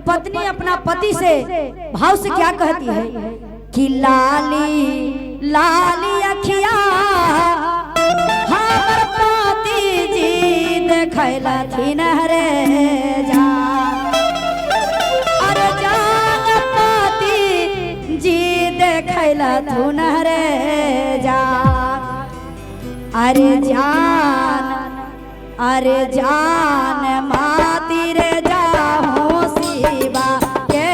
पत्नी अपना पति से भाव से क्या कहती है कि लाली लाली अखिया हमर पति जी देखैला थी रे जा अरे जान पति जी देखैला थू रे जा अरे जान माती रे जाहूं शिवा के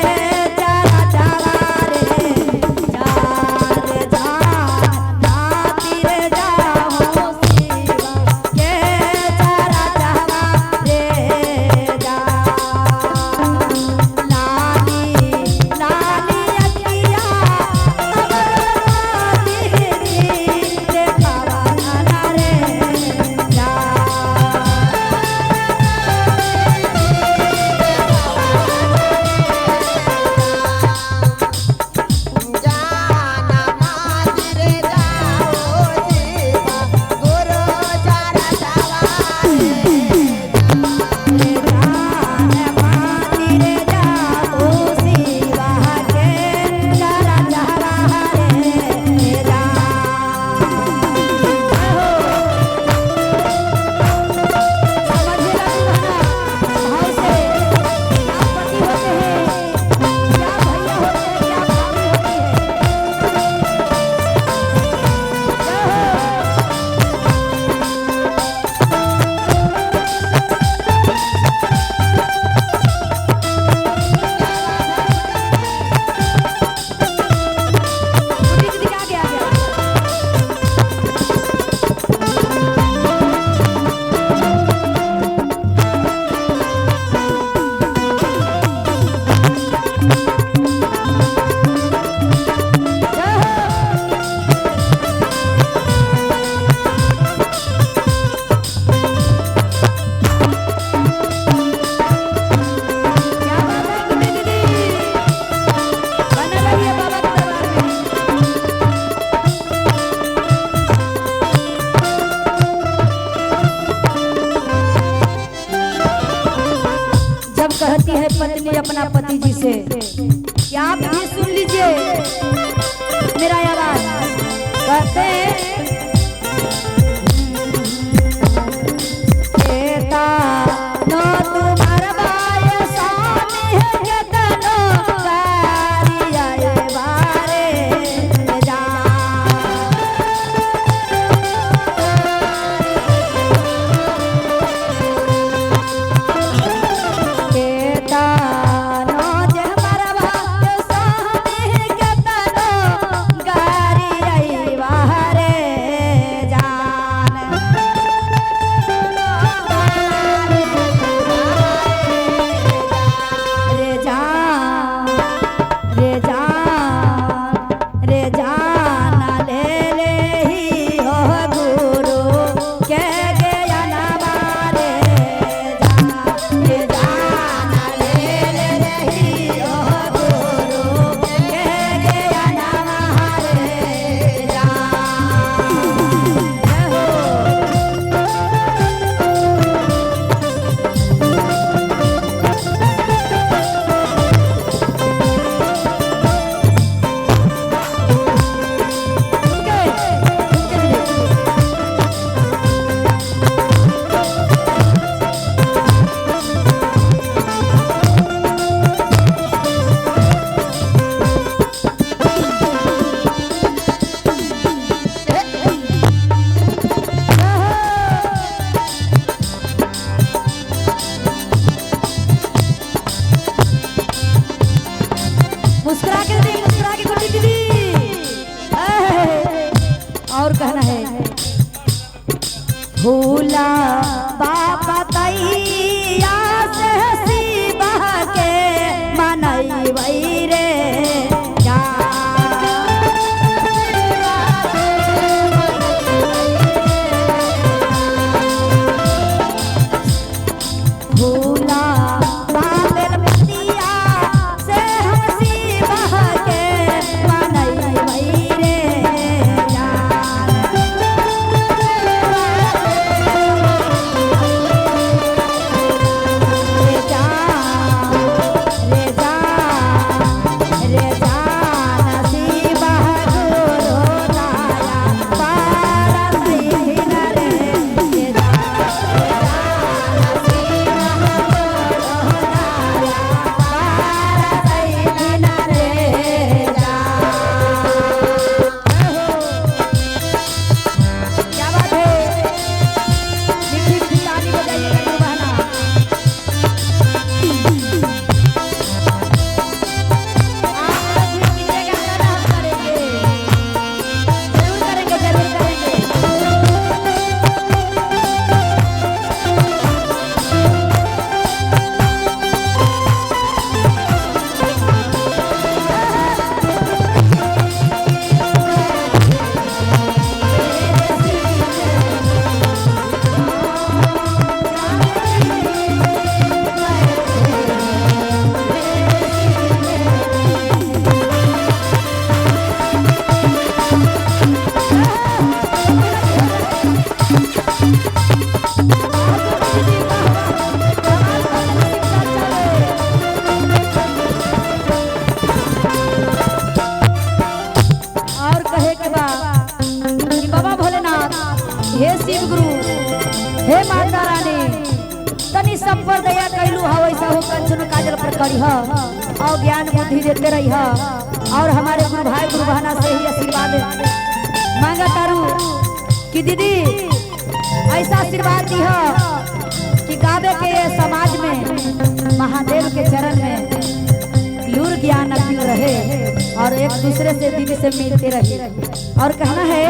चरा चरा रे जान जान माती रे जाहूं शिवा के चरा चरा रे जान लाली लाली अखिया अमर माती देखावा ना रे जान कहती है पत्नी अपना पति जी से कि आप ये सुन लीजिए मेरा आवाज कहते नो तुम्हारा बाय सामने है के तनो कारी आए बारे जा सब पर दया कैलू हो वैसा हो कंचन काजल पर करी हो और ज्ञान बुद्धि देते रही हो और हमारे गुरु भाई गुरु बहना से ही आशीर्वाद मांगा तारू कि दीदी ऐसा आशीर्वाद दी हो कि गावे के समाज में महादेव के चरण में प्योर ज्ञान अखिल रहे और एक दूसरे से दिल से मिलते रहे। और कहना है